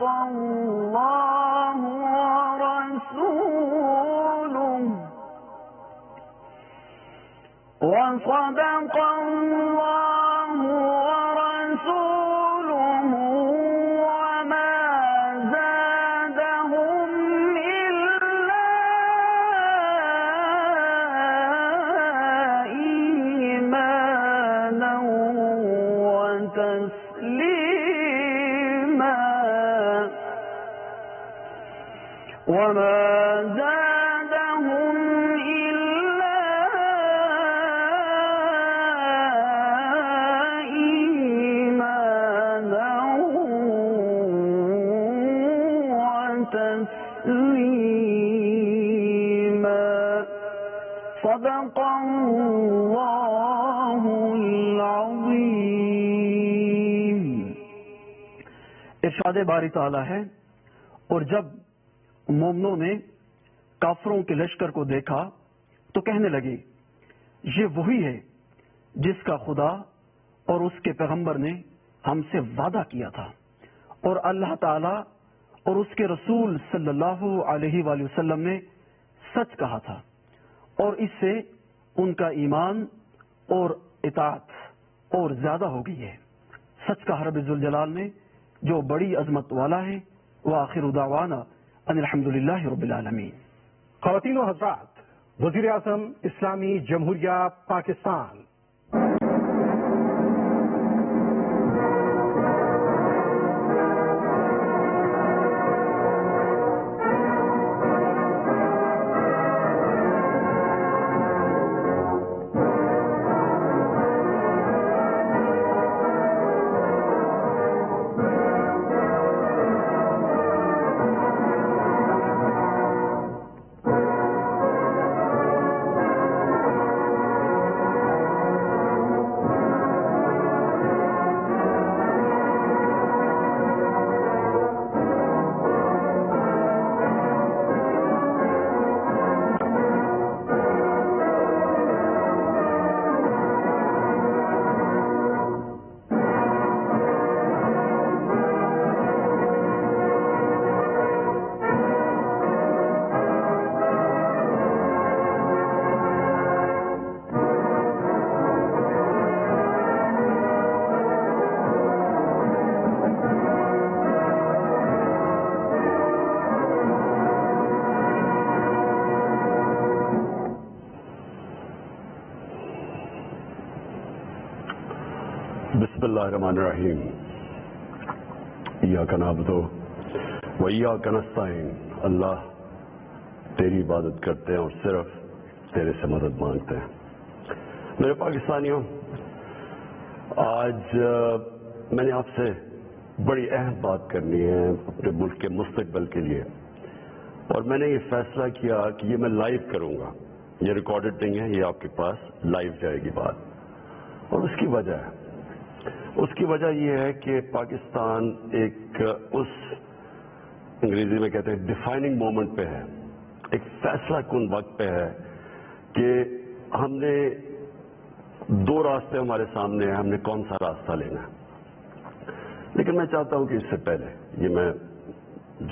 الله ورسوله وصدق الله ورسوله وما زادهم إلا إيمانا وتسليما وما زادهم إلا إيمانا وتسليما صدق الله العظيم. ارشاد باری تعالیٰ ہے، اور جب مومنوں نے کافروں کے لشکر کو دیکھا تو کہنے لگے یہ وہی ہے جس کا خدا اور اس کے پیغمبر نے ہم سے وعدہ کیا تھا، اور اللہ تعالی اور اس کے رسول صلی اللہ علیہ وآلہ وسلم نے سچ کہا تھا، اور اس سے ان کا ایمان اور اطاعت اور زیادہ ہو گئی ہے. سچ کا رب ذوالجلال نے جو بڑی عظمت والا ہے. وآخر دعوانا ان الحمدللہ رب العالمین. خواتین و حضرات، وزیر اعظم اسلامی جمہوریہ پاکستان. بسم اللہ الرحمن الرحیم. ایاک نعبد و ایاک نستعین. اللہ تیری عبادت کرتے ہیں اور صرف تیرے سے مدد مانگتے ہیں. میرے پاکستانیوں، آج میں نے آپ سے بڑی اہم بات کرنی ہے اپنے ملک کے مستقبل کے لیے، اور میں نے یہ فیصلہ کیا کہ یہ میں لائیو کروں گا. یہ ریکارڈڈ نہیں ہے، یہ آپ کے پاس لائیو جائے گی بات. اور اس کی وجہ یہ ہے کہ پاکستان ایک اس انگریزی میں کہتے ہیں ڈیفائننگ مومنٹ پہ ہے، ایک فیصلہ کن وقت پہ ہے کہ ہم نے دو راستے ہمارے سامنے ہیں، ہم نے کون سا راستہ لینا ہے. لیکن میں چاہتا ہوں کہ اس سے پہلے یہ میں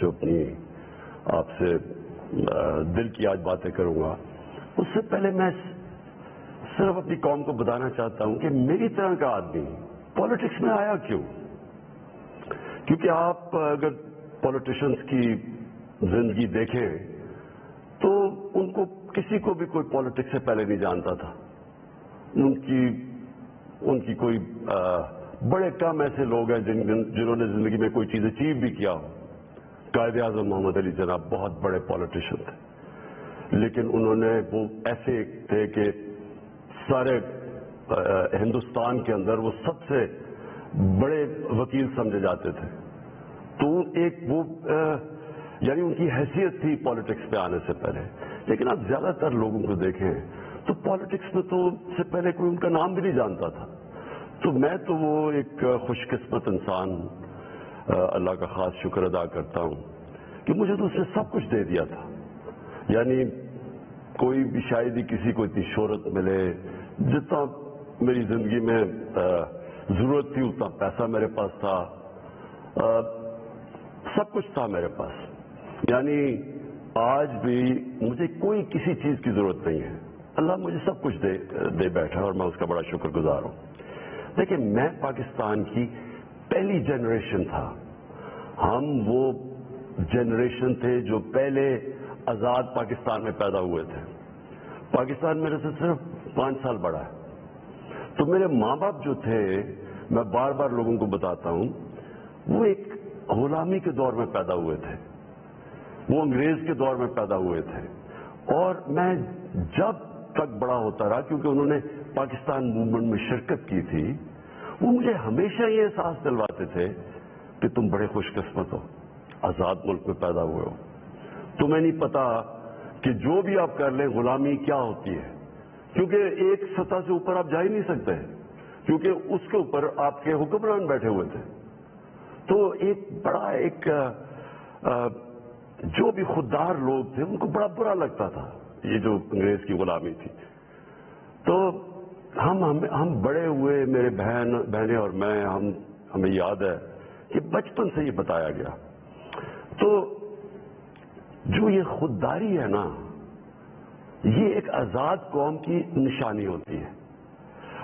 جو اپنی آپ سے دل کی آج باتیں کروں گا، اس سے پہلے میں صرف اپنی قوم کو بتانا چاہتا ہوں کہ میری طرح کا آدمی پالیٹکس میں آیا کیوں. کیونکہ آپ اگر پالیٹیشنز کی زندگی دیکھیں تو ان کو کسی کو بھی کوئی پالیٹکس سے پہلے نہیں جانتا تھا. ان کی کوئی بڑے کم ایسے لوگ ہیں جنہوں نے زندگی میں کوئی چیز اچیو بھی کیا ہو. قائد اعظم محمد علی جناح بہت بڑے پالیٹیشین تھے، لیکن انہوں نے وہ ایسے تھے کہ سارے ہندوستان کے اندر وہ سب سے بڑے وکیل سمجھے جاتے تھے. تو ایک وہ یعنی ان کی حیثیت تھی پالیٹکس پہ آنے سے پہلے. لیکن آپ زیادہ تر لوگوں کو دیکھیں تو پالیٹکس میں تو سے پہلے کوئی ان کا نام بھی نہیں جانتا تھا. تو میں تو وہ ایک خوش قسمت انسان اللہ کا خاص شکر ادا کرتا ہوں کہ مجھے تو اس نے سب کچھ دے دیا تھا. یعنی کوئی بھی شاید ہی کسی کو اتنی شہرت ملے، جتنا میری زندگی میں ضرورت تھی اتنا پیسہ میرے پاس تھا. سب کچھ تھا میرے پاس، یعنی آج بھی مجھے کوئی کسی چیز کی ضرورت نہیں ہے، اللہ مجھے سب کچھ دے بیٹھا اور میں اس کا بڑا شکر گزار ہوں۔ دیکھیں، میں پاکستان کی پہلی جنریشن تھا، ہم وہ جنریشن تھے جو پہلے آزاد پاکستان میں پیدا ہوئے تھے۔ پاکستان میرے سے صرف 5 سال بڑا ہے، تو میرے ماں باپ جو تھے، میں بار بار لوگوں کو بتاتا ہوں، وہ ایک غلامی کے دور میں پیدا ہوئے تھے، وہ انگریز کے دور میں پیدا ہوئے تھے، اور میں جب تک بڑا ہوتا رہا، کیونکہ انہوں نے پاکستان موومنٹ میں شرکت کی تھی، وہ مجھے ہمیشہ یہ احساس دلواتے تھے کہ تم بڑے خوش قسمت ہو، آزاد ملک میں پیدا ہوئے ہو، تمہیں نہیں پتا کہ جو بھی آپ کر لیں غلامی کیا ہوتی ہے، کیونکہ ایک سطح سے اوپر آپ جا ہی نہیں سکتے، کیونکہ اس کے اوپر آپ کے حکمران بیٹھے ہوئے تھے۔ تو ایک بڑا جو بھی خوددار لوگ تھے ان کو بڑا برا لگتا تھا یہ جو انگریز کی غلامی تھی۔ تو ہم بڑے ہوئے، میرے بہنیں اور میں، ہمیں یاد ہے کہ بچپن سے یہ بتایا گیا۔ تو جو یہ خودداری ہے نا، یہ ایک آزاد قوم کی نشانی ہوتی ہے۔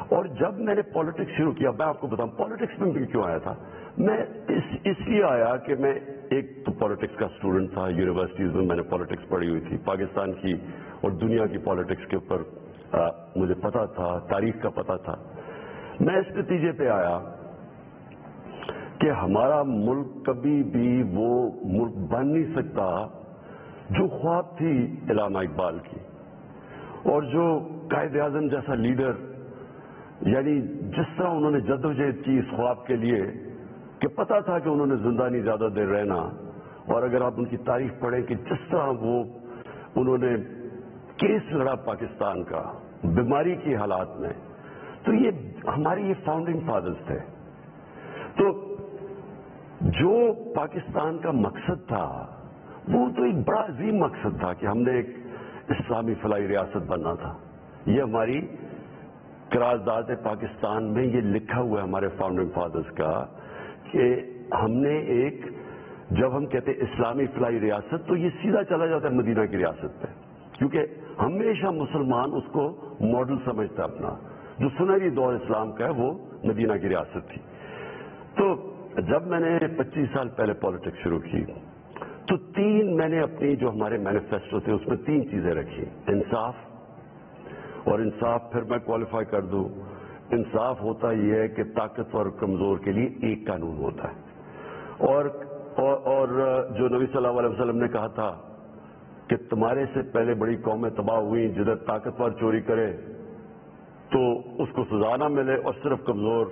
اور جب میں نے پالیٹکس شروع کیا، میں آپ کو بتاؤں پالیٹکس میں بھی کیوں آیا تھا، میں اس لیے آیا کہ میں ایک تو پالیٹکس کا اسٹوڈنٹ تھا، یونیورسٹیز میں نے پالیٹکس پڑھی ہوئی تھی، پاکستان کی اور دنیا کی پالیٹکس کے اوپر مجھے پتا تھا، تاریخ کا پتا تھا۔ میں اس نتیجے پہ آیا کہ ہمارا ملک کبھی بھی وہ ملک بن نہیں سکتا جو خواب تھی علامہ اقبال کی، اور جو قائد اعظم جیسا لیڈر، یعنی جس طرح انہوں نے جدوجہد کی اس خواب کے لیے کہ پتا تھا کہ انہوں نے زندہ نہیں زیادہ دیر رہنا، اور اگر آپ ان کی تاریخ پڑھیں کہ جس طرح انہوں نے کیس لڑا پاکستان کا بیماری کی حالات میں، تو یہ ہماری یہ فاؤنڈنگ فادرز تھے۔ تو جو پاکستان کا مقصد تھا وہ تو ایک بڑا عظیم مقصد تھا کہ ہم نے ایک اسلامی فلاحی ریاست بننا تھا۔ یہ ہماری قرارداد پاکستان میں یہ لکھا ہوا ہے ہمارے فاؤنڈنگ فادرز کا کہ ہم نے ایک، جب ہم کہتے ہیں اسلامی فلاحی ریاست تو یہ سیدھا چلا جاتا ہے مدینہ کی ریاست پہ، کیونکہ ہمیشہ مسلمان اس کو ماڈل سمجھتا اپنا، جو سنہری دور اسلام کا ہے وہ مدینہ کی ریاست تھی۔ تو جب میں نے 25 سال پہلے پالیٹکس شروع کی تو میں نے اپنی جو ہمارے مینیفیسٹو تھے اس میں 3 چیزیں رکھی، انصاف، اور انصاف پھر میں کوالیفائی کر دوں، انصاف ہوتا یہ ہے کہ طاقتور اور کمزور کے لیے ایک قانون ہوتا ہے، اور جو نبی صلی اللہ علیہ وسلم نے کہا تھا کہ تمہارے سے پہلے بڑی قومیں تباہ ہوئی، جدھر طاقتور چوری کرے تو اس کو سزا نہ ملے اور صرف کمزور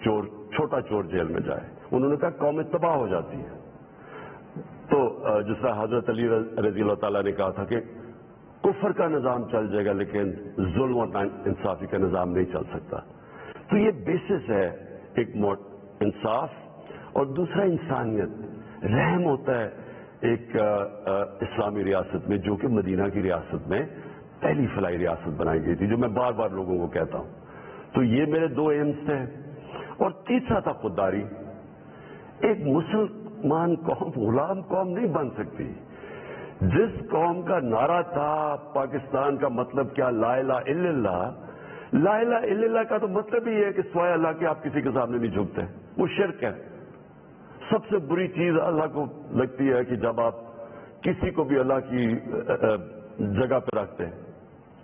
چور، چھوٹا چور جیل میں جائے۔ انہوں نے کہا قومیں تباہ ہو جاتی ہیں، تو جس طرح حضرت علی رضی اللہ تعالیٰ نے کہا تھا کہ کفر کا نظام چل جائے گا لیکن ظلم اور انصافی کا نظام نہیں چل سکتا۔ تو یہ بیسس ہے ایک انصاف، اور دوسرا انسانیت، رحم ہوتا ہے ایک اسلامی ریاست میں، جو کہ مدینہ کی ریاست میں پہلی فلاحی ریاست بنائی گئی تھی، جو میں بار بار لوگوں کو کہتا ہوں۔ تو یہ میرے 2 ایمز تھے، اور تیسرا تھا خودداری۔ ایک مسلمان قوم غلام قوم نہیں بن سکتی۔ جس قوم کا نعرہ تھا پاکستان کا مطلب کیا، لا الہ الا اللہ، لا الہ الا اللہ کا تو مطلب ہی ہے کہ سوائے اللہ کے آپ کسی کے سامنے نہیں جھکتے، وہ شرک ہے۔ سب سے بری چیز اللہ کو لگتی ہے کہ جب آپ کسی کو بھی اللہ کی جگہ پہ رکھتے ہیں۔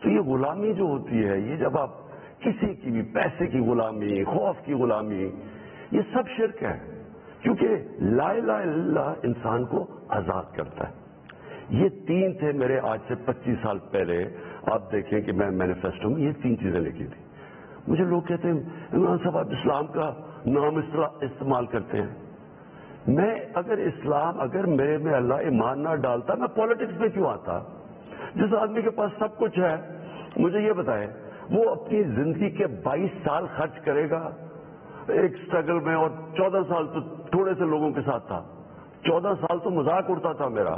تو یہ غلامی جو ہوتی ہے، یہ جب آپ کسی کی بھی پیسے کی غلامی، خوف کی غلامی، یہ سب شرک ہے، کیونکہ لا الہ الا اللہ انسان کو آزاد کرتا ہے۔ یہ 3 تھے میرے آج سے 25 سال پہلے، آپ دیکھیں کہ میں مینیفیسٹو میں یہ 3 چیزیں لکھی تھی۔ مجھے لوگ کہتے ہیں عمران صاحب آپ اسلام کا نام استعمال کرتے ہیں۔ میں اگر میرے میں اللہ ایمان نہ ڈالتا، میں پالیٹکس میں کیوں آتا؟ جس آدمی کے پاس سب کچھ ہے، مجھے یہ بتائے وہ اپنی زندگی کے 22 سال خرچ کرے گا ایک سٹرگل میں، اور 14 سال تو تھوڑے سے لوگوں کے ساتھ تھا، 14 سال تو مذاق اڑتا تھا میرا،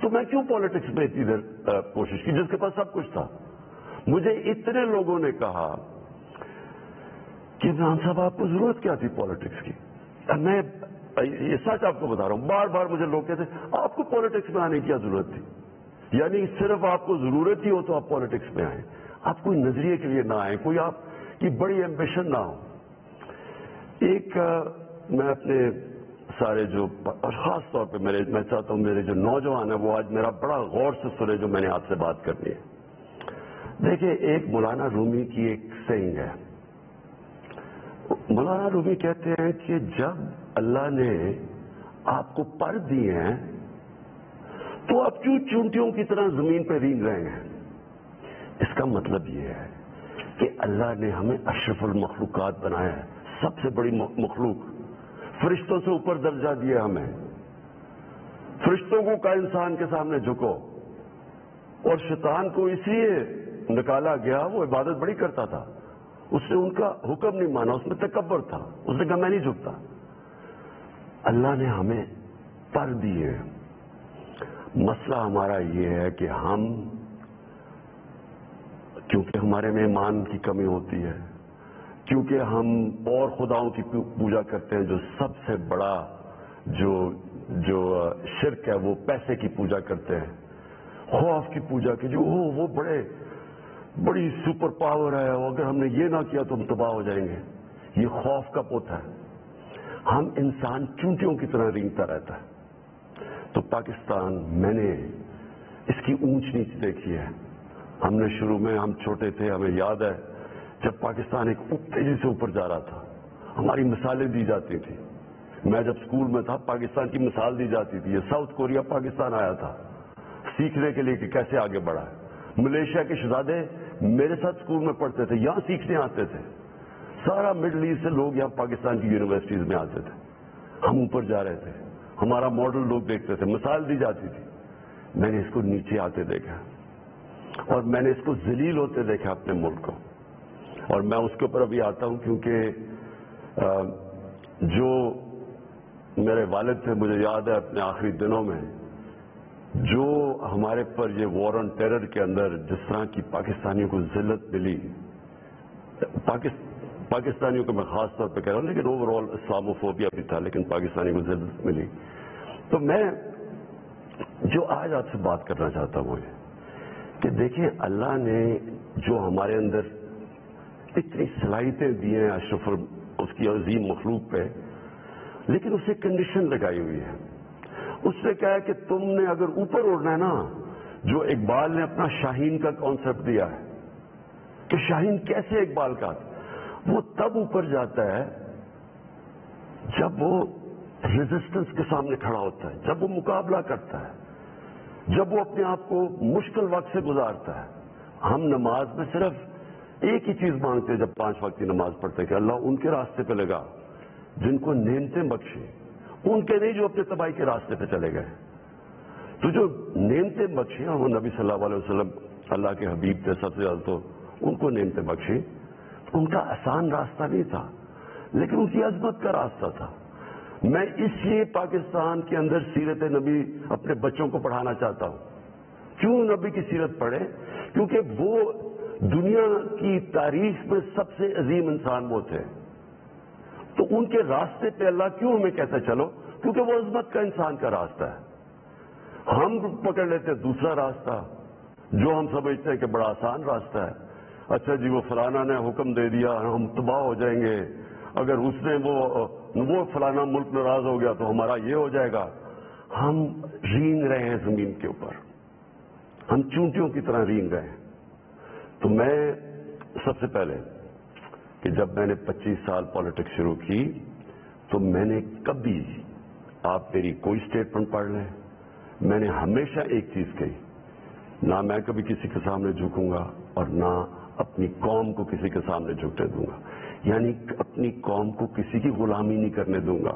تو میں کیوں پالیٹکس میں اتنی دیر کوشش کی جس کے پاس سب کچھ تھا؟ مجھے اتنے لوگوں نے کہا کہ عمران صاحب آپ کو ضرورت کیا تھی پالیٹکس کی؟ میں یہ سچ آپ کو بتا رہا ہوں، بار بار مجھے لوگ کہتے ہیں آپ کو پالیٹکس میں آنے کی کیا ضرورت تھی؟ یعنی صرف آپ کو ضرورت ہی ہو تو آپ پالیٹکس میں آئیں، آپ کوئی نظریے کے لیے نہ آئیں، کوئی آپ کی بڑی ایمبیشن نہ ہو۔ ایک میں اپنے سارے جو، اور خاص طور پہ میں چاہتا ہوں میرے جو نوجوان ہیں وہ آج میرا بڑا غور سے سنے جو میں نے آپ سے بات کرنی ہے۔ دیکھیں، ایک مولانا رومی کی ایک سینگ ہے، مولانا رومی کہتے ہیں کہ جب اللہ نے آپ کو پر دیے ہیں تو آپ کیوں چونٹیوں کی طرح زمین پہ رینگ رہے ہیں؟ اس کا مطلب یہ ہے کہ اللہ نے ہمیں اشرف المخلوقات بنایا ہے، سب سے بڑی مخلوق، فرشتوں سے اوپر درجہ دیا ہمیں۔ فرشتوں کو کا انسان کے سامنے جھکو، اور شیطان کو اس لیے نکالا گیا، وہ عبادت بڑی کرتا تھا، اس نے ان کا حکم نہیں مانا، اس میں تکبر تھا، اس نے کہا میں نہیں جھکتا۔ اللہ نے ہمیں پر دیے، مسئلہ ہمارا یہ ہے کہ ہم، کیونکہ ہمارے میں ایمان کی کمی ہوتی ہے، کیونکہ ہم اور خداؤں کی پوجا کرتے ہیں، جو سب سے بڑا جو شرک ہے وہ پیسے کی پوجا کرتے ہیں، خوف کی پوجا کی، جو وہ بڑی سپر پاور ہے، اگر ہم نے یہ نہ کیا تو ہم تباہ ہو جائیں گے، یہ خوف کا پوت ہے۔ ہم انسان چونٹیوں کی طرح رینگتا رہتا ہے۔ تو پاکستان، میں نے اس کی اونچ نیچ دیکھی ہے۔ ہم نے شروع میں، ہم چھوٹے تھے، ہمیں یاد ہے جب پاکستان ایک تیزی سے اوپر جا رہا تھا، ہماری مثالیں دی جاتی تھی۔ میں جب اسکول میں تھا پاکستان کی مثال دی جاتی تھی، یہ ساؤتھ کوریا پاکستان آیا تھا سیکھنے کے لیے کہ کیسے آگے بڑھا ہے۔ ملیشیا کے شہزادے میرے ساتھ اسکول میں پڑھتے تھے، یہاں سیکھنے آتے تھے، سارا مڈل ایسٹ سے لوگ یہاں پاکستان کی یونیورسٹیز میں آتے تھے، ہم اوپر جا رہے تھے، ہمارا ماڈل لوگ دیکھتے تھے، مثال دی جاتی تھی۔ میں نے اس کو نیچے آتے دیکھا، اور میں نے اس کو ذلیل ہوتے دیکھا اپنے ملک کو، اور میں اس کے اوپر ابھی آتا ہوں کیونکہ جو میرے والد تھے، مجھے یاد ہے اپنے آخری دنوں میں جو ہمارے پر یہ وار آن ٹیرر کے اندر جس طرح کی پاکستانیوں کو ذلت ملی، پاکستانیوں کو میں خاص طور پہ کہہ رہا ہوں، لیکن اوور آل اسلاموفوبیا بھی تھا، لیکن پاکستانیوں کو ذلت ملی۔ تو میں جو آج آپ سے بات کرنا چاہتا ہوں وہ یہ کہ دیکھیں، اللہ نے جو ہمارے اندر اتنی صلاحیتیں دی ہیں اشرف اس کی عظیم مخلوق پہ، لیکن اسے کنڈیشن لگائی ہوئی ہے۔ اس نے کہا ہے کہ تم نے اگر اوپر اڑنا ہے نا، جو اقبال نے اپنا شاہین کا کانسیپٹ دیا ہے کہ شاہین کیسے اقبال کا، وہ تب اوپر جاتا ہے جب وہ ریزسٹنس کے سامنے کھڑا ہوتا ہے، جب وہ مقابلہ کرتا ہے، جب وہ اپنے آپ کو مشکل وقت سے گزارتا ہے۔ ہم نماز میں صرف ایک ہی چیز مانگتے ہیں جب 5 وقت کی نماز پڑھتے ہیں کہ اللہ ان کے راستے پہ لگا جن کو نعمتیں بخشے، ان کے نہیں جو اپنے تباہی کے راستے پہ چلے گئے۔ تو جو نعمتیں بخشی، وہ نبی صلی اللہ علیہ وسلم اللہ کے حبیب تھے سب سے زیادہ، تو ان کو نعمتیں بخشی۔ ان کا آسان راستہ نہیں تھا، لیکن ان کی عظمت کا راستہ تھا۔ میں اس لیے پاکستان کے اندر سیرت نبی اپنے بچوں کو پڑھانا چاہتا ہوں۔ کیوں نبی کی سیرت پڑھیں؟ کیونکہ وہ دنیا کی تاریخ میں سب سے عظیم انسان وہ تھے، تو ان کے راستے پہ اللہ کیوں ہمیں کہتا چلو؟ کیونکہ وہ عظمت کا انسان کا راستہ ہے۔ ہم پکڑ لیتے دوسرا راستہ جو ہم سمجھتے ہیں کہ بڑا آسان راستہ ہے۔ اچھا جی، وہ فلانا نے حکم دے دیا، ہم تباہ ہو جائیں گے، اگر اس نے وہ فلانا ملک ناراض ہو گیا تو ہمارا یہ ہو جائے گا۔ ہم رینگ رہے ہیں زمین کے اوپر، ہم چونٹیوں کی طرح رینگ رہے ہیں۔ تو میں سب سے پہلے کہ جب میں نے 25 سال پالیٹکس شروع کی تو میں نے کبھی، آپ میری کوئی اسٹیٹمنٹ پڑھ لیں، میں نے ہمیشہ ایک چیز کہی، نہ میں کبھی کسی کے سامنے جھکوں گا اور نہ اپنی قوم کو کسی کے سامنے جھکنے دوں گا، یعنی اپنی قوم کو کسی کی غلامی نہیں کرنے دوں گا۔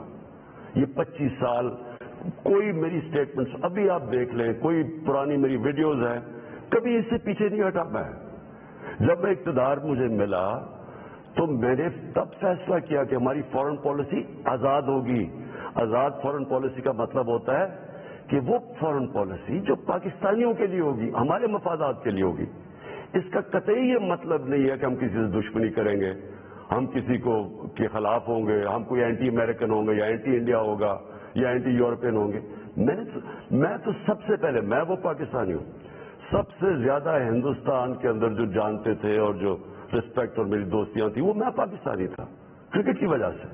یہ 25 سال کوئی میری اسٹیٹمنٹس ابھی آپ دیکھ لیں، کوئی پرانی میری ویڈیوز ہیں، کبھی اس سے پیچھے نہیں ہٹا میں۔ جب اقتدار مجھے ملا تو میں نے تب فیصلہ کیا کہ ہماری فورن پالیسی آزاد ہوگی۔ آزاد فورن پالیسی کا مطلب ہوتا ہے کہ وہ فورن پالیسی جو پاکستانیوں کے لیے ہوگی، ہمارے مفادات کے لیے ہوگی۔ اس کا قطعی یہ مطلب نہیں ہے کہ ہم کسی سے دشمنی کریں گے، ہم کسی کو کے خلاف ہوں گے، ہم کوئی اینٹی امریکن ہوں گے یا اینٹی انڈیا ہوگا یا اینٹی یورپین ہوں گے. میں تو سب سے پہلے، میں وہ پاکستانی ہوں سب سے زیادہ ہندوستان کے اندر جو جانتے تھے اور جو رسپیکٹ اور میری دوستیاں تھیں وہ میں پاکستانی تھا کرکٹ کی وجہ سے.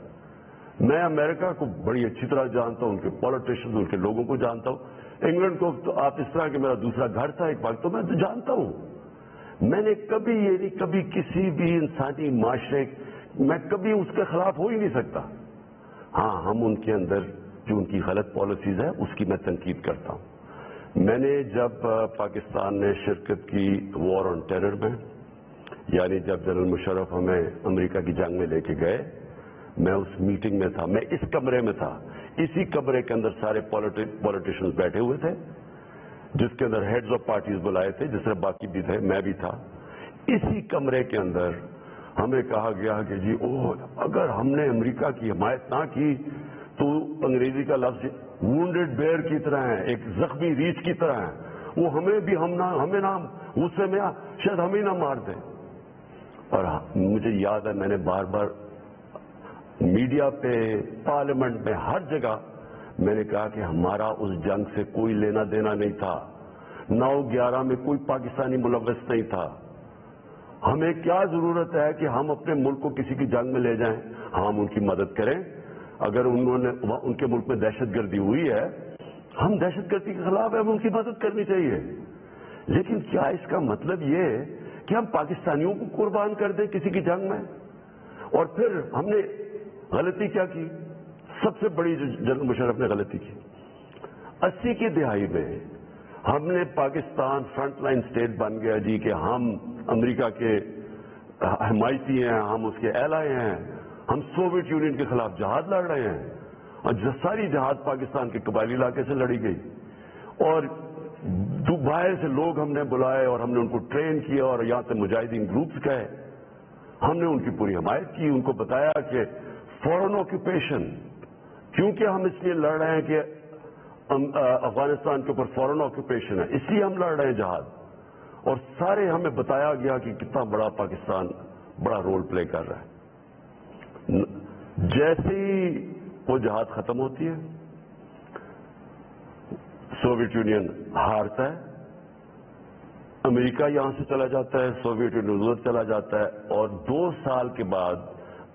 میں امریکہ کو بڑی اچھی طرح جانتا ہوں، ان کے پولیٹیشین، ان کے لوگوں کو جانتا ہوں. انگلینڈ کو تو آپ اس طرح کہ میرا دوسرا گھر تھا ایک وقت، تو میں تو جانتا ہوں. میں نے کبھی یہ نہیں، کبھی کسی بھی انسانی معاشرے میں کبھی اس کے خلاف ہو ہی نہیں سکتا. ہاں، ہم ان کے اندر جو ان کی غلط پالیسیز ہے اس کی میں تنقید کرتا ہوں. میں نے جب پاکستان نے شرکت کی وار آن ٹیرر میں، یعنی جب جنرل مشرف ہمیں امریکہ کی جنگ میں لے کے گئے، میں اس میٹنگ میں تھا، میں اس کمرے میں تھا. اسی کمرے کے اندر سارے پولیٹیشنز بیٹھے ہوئے تھے، جس کے اندر ہیڈز آف پارٹیز بلائے تھے، جس میں باقی بھی تھے، میں بھی تھا. اسی کمرے کے اندر ہمیں کہا گیا کہ جی اگر ہم نے امریکہ کی حمایت نہ کی تو انگریزی کا لفظ وونڈڈ بیئر کی طرح ہے، ایک زخمی ریچھ کی طرح ہے، وہ ہمیں نہ غصے میں شاید ہمیں نہ مار دیں. اور مجھے یاد ہے میں نے بار بار میڈیا پہ، پارلیمنٹ میں، ہر جگہ میں نے کہا کہ ہمارا اس جنگ سے کوئی لینا دینا نہیں تھا. 9/11 میں کوئی پاکستانی ملوث نہیں تھا. ہمیں کیا ضرورت ہے کہ ہم اپنے ملک کو کسی کی جنگ میں لے جائیں؟ ہم ان کی مدد کریں. اگر ان کے ملک میں دہشت گردی ہوئی ہے، ہم دہشت گردی کے خلاف ہیں، ہمیں ان کی مدد کرنی چاہیے. لیکن کیا اس کا مطلب یہ ہے کہ ہم پاکستانیوں کو قربان کر دیں کسی کی جنگ میں؟ اور پھر ہم نے غلطی کیا کی؟ سب سے بڑی جو جنرل مشرف نے غلطی کی، 80 کی دہائی میں ہم نے پاکستان فرنٹ لائن اسٹیٹ بن گیا جی کہ ہم امریکہ کے حمایتی ہیں، ہم اس کے ایلائی ہیں، ہم سوویت یونین کے خلاف جہاد لڑ رہے ہیں. اور ساری جہاد پاکستان کے قبائلی علاقے سے لڑی گئی، اور باہر سے لوگ ہم نے بلائے اور ہم نے ان کو ٹرین کیا اور یہاں سے مجاہدین گروپس گئے. ہم نے ان کی پوری حمایت کی، ان کو بتایا کہ فورن آکوپیشن، کیونکہ ہم اس لیے لڑ رہے ہیں کہ افغانستان کے اوپر فورن آکوپیشن ہے، اس لیے ہم لڑ رہے ہیں جہاد. اور سارے ہمیں بتایا گیا کہ کتنا بڑا پاکستان بڑا رول پلے کر رہا ہے. جیسے ہی وہ جہاد ختم ہوتی ہے، سوویت یونین ہارتا ہے، امریکہ یہاں سے چلا جاتا ہے، سوویت یونین ادھر چلا جاتا ہے، اور 2 سال کے بعد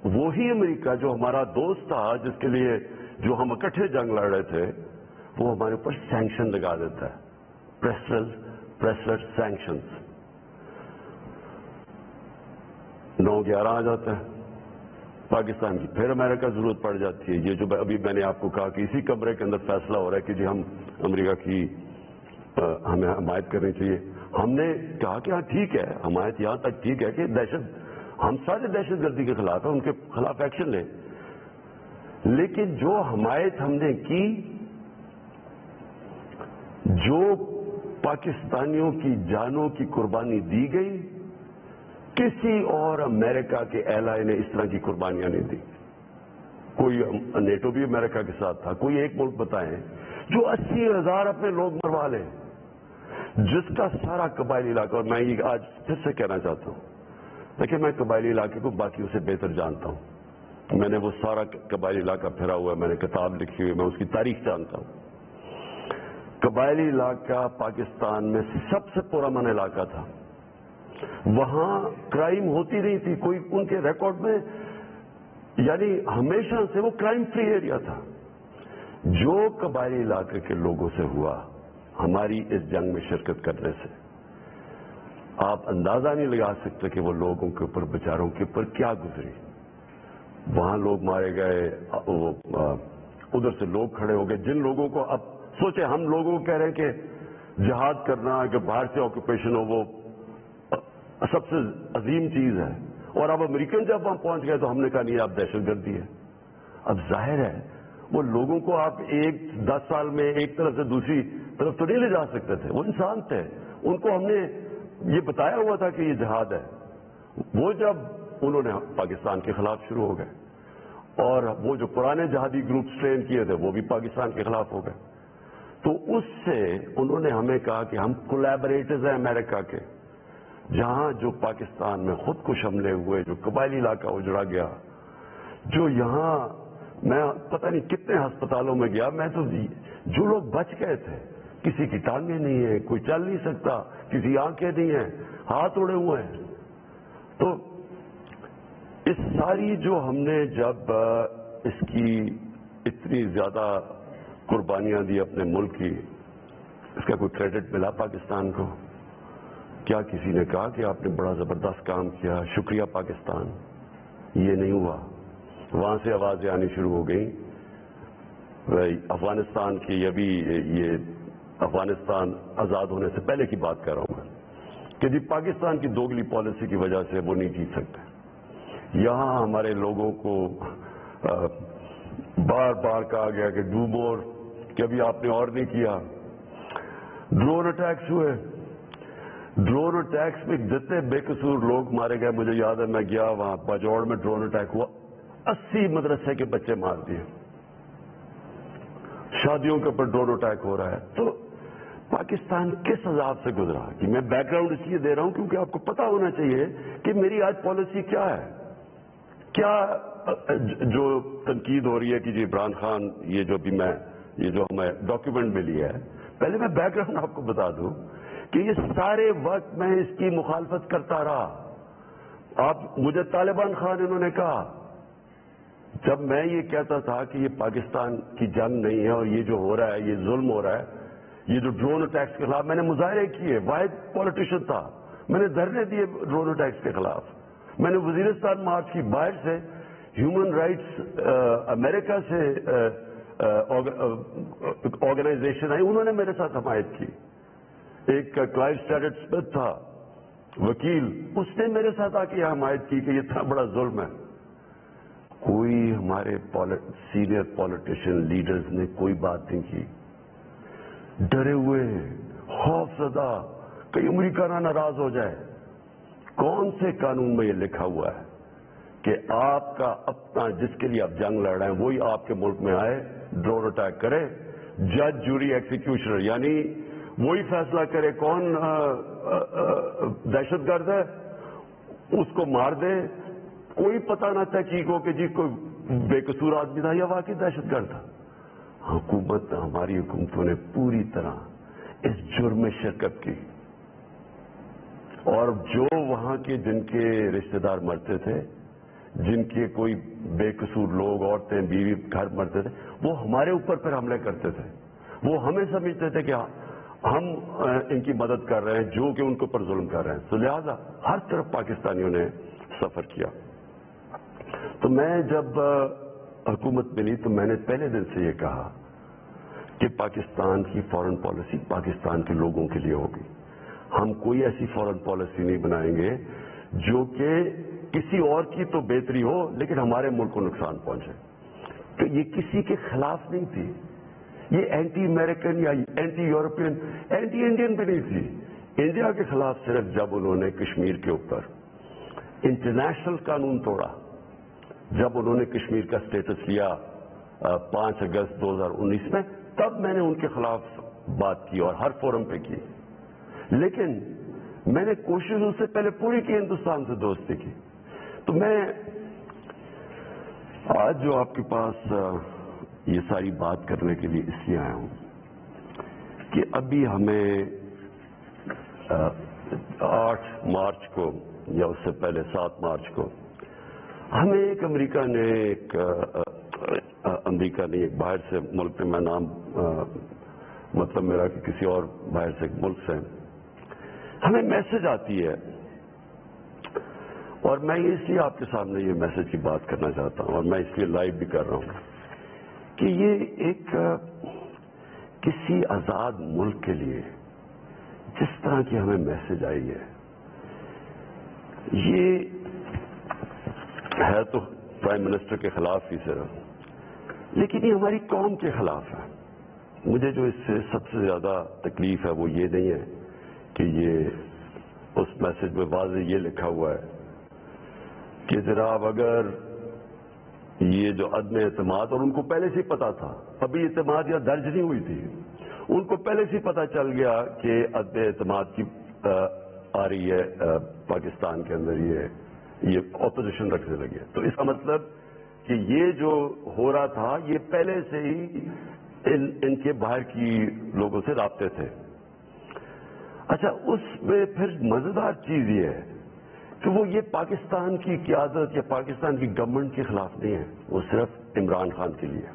وہی امریکہ جو ہمارا دوست تھا، جس کے لیے جو ہم اکٹھے جنگ لڑ رہے تھے، وہ ہمارے اوپر سینکشن لگا دیتا ہے، پریسر سینکشنز. 9/11 آ جاتا ہے، پاکستان کی پھر امریکہ ضرورت پڑ جاتی ہے. یہ جو ابھی میں نے آپ کو کہا کہ اسی کمرے کے اندر فیصلہ ہو رہا ہے کہ جی ہم امریکہ کی ہمیں حمایت کرنی چاہیے. ہم نے کہا کہ ہاں ٹھیک ہے، حمایت یہاں تک ٹھیک ہے کہ ہم سارے دہشت گردی کے خلاف ہیں، ان کے خلاف ایکشن لیں. لیکن جو حمایت ہم نے کی، جو پاکستانیوں کی جانوں کی قربانی دی گئی، کسی اور امریکہ کے ایلائی نے اس طرح کی قربانیاں نہیں دی. کوئی نیٹو بھی امریکہ کے ساتھ تھا، کوئی ایک ملک بتائیں جو 80,000 اپنے لوگ مروا لیں، جس کا سارا قبائلی علاقہ، اور میں یہ آج پھر سے کہنا چاہتا ہوں، دیکھیں میں قبائلی علاقے کو باقیوں سے بہتر جانتا ہوں. میں نے وہ سارا قبائلی علاقہ پھرا ہوا ہے، میں نے کتاب لکھی ہوئی، میں اس کی تاریخ جانتا ہوں. قبائلی علاقہ پاکستان میں سب سے پرامن علاقہ تھا. وہاں کرائم ہوتی نہیں تھی، کوئی ان کے ریکارڈ میں، یعنی ہمیشہ سے وہ کرائم فری ایریا تھا. جو قبائلی علاقے کے لوگوں سے ہوا ہماری اس جنگ میں شرکت کرنے سے، آپ اندازہ نہیں لگا سکتے کہ وہ لوگوں کے اوپر، بیچاروں کے اوپر کیا گزری. وہاں لوگ مارے گئے، ادھر سے لوگ کھڑے ہو گئے جن لوگوں کو، اب سوچیں ہم لوگوں کو کہہ رہے ہیں کہ جہاد کرنا، کہ باہر سے آکوپیشن ہو، وہ سب سے عظیم چیز ہے. اور اب امریکن جب وہاں پہنچ گئے تو ہم نے کہا نہیں آپ دہشت گردی ہے. اب ظاہر ہے وہ لوگوں کو آپ 10 سال میں ایک طرف سے دوسری طرف تو نہیں لے جا سکتے تھے، وہ انسان تھے، ان کو ہم نے یہ بتایا ہوا تھا کہ یہ جہاد ہے. وہ جب انہوں نے پاکستان کے خلاف شروع ہو گئے، اور وہ جو پرانے جہادی گروپ ٹرین کیے تھے وہ بھی پاکستان کے خلاف ہو گئے، تو اس سے انہوں نے ہمیں کہا کہ ہم کولیبریٹرز ہیں امریکہ کے، جہاں جو پاکستان میں خود کش حملے ہوئے، جو قبائلی علاقہ اجڑا گیا، جو یہاں میں پتہ نہیں کتنے ہسپتالوں میں گیا، میں تو جو لوگ بچ گئے تھے، کسی کی ٹانگیں نہیں ہیں، کوئی چل نہیں سکتا، کسی آنکھیں نہیں ہیں، ہاتھ اڑے ہوئے ہیں. تو اس ساری جو ہم نے جب اس کی اتنی زیادہ قربانیاں دی اپنے ملک کی، اس کا کوئی کریڈٹ ملا پاکستان کو؟ کیا کسی نے کہا کہ آپ نے بڑا زبردست کام کیا، شکریہ پاکستان؟ یہ نہیں ہوا. وہاں سے آوازیں آنی شروع ہو گئیں افغانستان کی. یہ افغانستان آزاد ہونے سے پہلے کی بات کر رہا ہوں میں، کہ جی پاکستان کی دوگلی پالیسی کی وجہ سے وہ نہیں جیت سکتے. یہاں ہمارے لوگوں کو بار بار کہا گیا کہ ڈو مور، کہ ابھی آپ نے اور نہیں کیا. ڈرون اٹیکس ہوئے، ڈرون اٹیکس میں جتنے بے قصور لوگ مارے گئے. مجھے یاد ہے میں گیا وہاں باجوڑ میں ڈرون اٹیک ہوا، 80 مدرسے کے بچے مار دیے. شادیوں کے اوپر ڈرون اٹیک ہو رہا ہے. تو پاکستان کس عذاب سے گزرا؟ کہ میں بیک گراؤنڈ اس لیے دے رہا ہوں کیونکہ آپ کو پتا ہونا چاہیے کہ میری آج پالیسی کیا ہے. کیا جو تنقید ہو رہی ہے کہ جی عمران خان یہ جو ہمیں ڈاکیومنٹ ملی ہے، پہلے میں بیک گراؤنڈ آپ کو بتا دوں کہ یہ سارے وقت میں اس کی مخالفت کرتا رہا. آپ مجھے طالبان خان انہوں نے کہا، جب میں یہ کہتا تھا کہ یہ پاکستان کی جنگ نہیں ہے اور یہ جو ہو رہا ہے یہ ظلم ہو رہا ہے، یہ جو ڈرون اٹیکس کے خلاف میں نے مظاہرے کیے، واحد پولیٹیشین تھا، میں نے دھرنے دیے ڈرون اٹیکس کے خلاف، میں نے وزیرستان مارچ کی، باہر سے ہیومن رائٹس امریکہ سے آرگنائزیشن آئی، انہوں نے میرے ساتھ حمایت کی. ایک کلائیو اسٹیڈٹ اسمتھ تھا وکیل، اس نے میرے ساتھ آ کے حمایت کی کہ یہ اتنا بڑا ظلم ہے. کوئی ہمارے سینئر پولیٹیشین لیڈرز نے کوئی بات نہیں کی. ڈرے ہوئے ہیں، خوف زدہ، کہیں امریکہ نہ ناراض ہو جائے. کون سے قانون میں یہ لکھا ہوا ہے کہ آپ کا اپنا جس کے لیے آپ جنگ لڑ رہے ہیں وہی آپ کے ملک میں آئے، ڈرون اٹیک کرے، جج جوری ایکزیکیوشنر، یعنی وہی فیصلہ کرے کون دہشت گرد ہے، اس کو مار دے، کوئی پتہ نہ تحقیق ہو کہ جی کوئی بے قصور آدمی تھا یا واقعی دہشت گرد تھا. ہماری حکومتوں نے پوری طرح اس جرم میں شرکت کی، اور جو وہاں کے جن کے رشتہ دار مرتے تھے، جن کے کوئی بے قصور لوگ، عورتیں، بیوی، گھر مرتے تھے، وہ ہمارے اوپر پھر حملے کرتے تھے. وہ ہمیں سمجھتے تھے کہ ہم ان کی مدد کر رہے ہیں جو کہ ان کے اوپر ظلم کر رہے ہیں. تو لہذا ہر طرف پاکستانیوں نے سفر کیا. تو میں جب حکومت ملی تو میں نے پہلے دن سے یہ کہا کہ پاکستان کی فارن پالیسی پاکستان کے لوگوں کے لیے ہوگی. ہم کوئی ایسی فارن پالیسی نہیں بنائیں گے جو کہ کسی اور کی تو بہتری ہو لیکن ہمارے ملک کو نقصان پہنچے. تو یہ کسی کے خلاف نہیں تھی، یہ اینٹی امریکن یا اینٹی یورپین، اینٹی انڈین بھی نہیں تھی. انڈیا کے خلاف صرف جب انہوں نے کشمیر کے اوپر انٹرنیشنل قانون توڑا، جب انہوں نے کشمیر کا اسٹیٹس لیا 5 اگست 2019 میں، تب میں نے ان کے خلاف بات کی اور ہر فورم پہ کی. لیکن میں نے کوشش اس سے پہلے پوری کی ہندوستان سے دوستی کی. تو میں آج جو آپ کے پاس یہ ساری بات کرنے کے لیے اس لیے آیا ہوں کہ ابھی ہمیں 8 مارچ کو یا اس سے پہلے 7 مارچ کو ہمیں ایک امریکہ نے ایک باہر سے ملک میں نام مطلب میرا کہ کسی اور باہر سے ملک سے ہمیں میسج آتی ہے، اور میں اس لیے آپ کے سامنے یہ میسج کی بات کرنا چاہتا ہوں اور میں اس لیے لائیو بھی کر رہا ہوں کہ یہ ایک کسی آزاد ملک کے لیے جس طرح کی ہمیں میسج آئی ہے، یہ ہے تو پرائم منسٹر کے خلاف ہی صرف، لیکن یہ ہماری قوم کے خلاف ہے. مجھے جو اس سے سب سے زیادہ تکلیف ہے وہ یہ نہیں ہے کہ یہ اس میسج میں واضح یہ لکھا ہوا ہے کہ جناب اگر یہ جو عدم اعتماد، اور ان کو پہلے سے پتا تھا، ابھی اعتماد یا درج نہیں ہوئی تھی، ان کو پہلے سے پتا چل گیا کہ عدم اعتماد کی آ رہی ہے پاکستان کے اندر یہ اپوزیشن رکھنے لگے. تو اس کا مطلب کہ یہ جو ہو رہا تھا یہ پہلے سے ہی ان کے باہر کی لوگوں سے رابطے تھے. اچھا اس میں پھر مزیدار چیز یہ ہے کہ وہ یہ پاکستان کی قیادت یا پاکستان کی گورنمنٹ کے خلاف نہیں ہے, وہ صرف عمران خان کے لیے.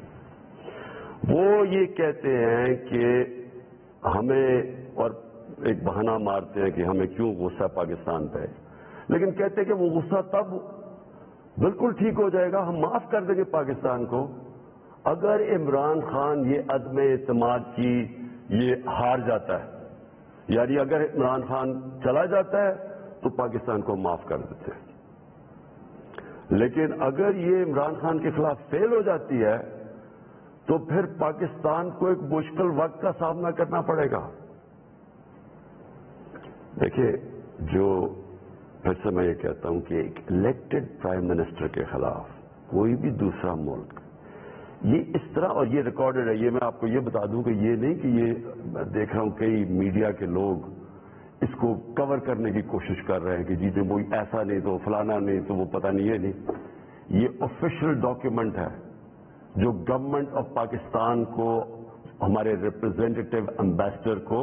وہ یہ کہتے ہیں کہ ہمیں, اور ایک بہانہ مارتے ہیں کہ ہمیں کیوں غصہ پاکستان پہ, لیکن کہتے ہیں کہ وہ غصہ تب بالکل ٹھیک ہو جائے گا, ہم معاف کر دیں گے پاکستان کو اگر عمران خان یہ عدم اعتماد کی یہ ہار جاتا ہے. یعنی اگر عمران خان چلا جاتا ہے تو پاکستان کو معاف کر دیتے ہیں, لیکن اگر یہ عمران خان کے خلاف فیل ہو جاتی ہے تو پھر پاکستان کو ایک مشکل وقت کا سامنا کرنا پڑے گا. دیکھیے, جو پھر سے میں یہ کہتا ہوں کہ ایک الیکٹڈ پرائم منسٹر کے خلاف کوئی بھی دوسرا ملک یہ اس طرح, اور یہ ریکارڈڈ ہے, یہ میں آپ کو یہ بتا دوں کہ یہ نہیں کہ یہ دیکھ رہا ہوں کئی میڈیا کے لوگ اس کو کور کرنے کی کوشش کر رہے ہیں کہ جی وہ ایسا نہیں تو فلانا نہیں تو وہ پتہ نہیں, یہ نہیں. یہ آفیشیل ڈاکیومنٹ ہے جو گورنمنٹ آف پاکستان کو, ہمارے ریپرزینٹیٹیو امبیسڈر کو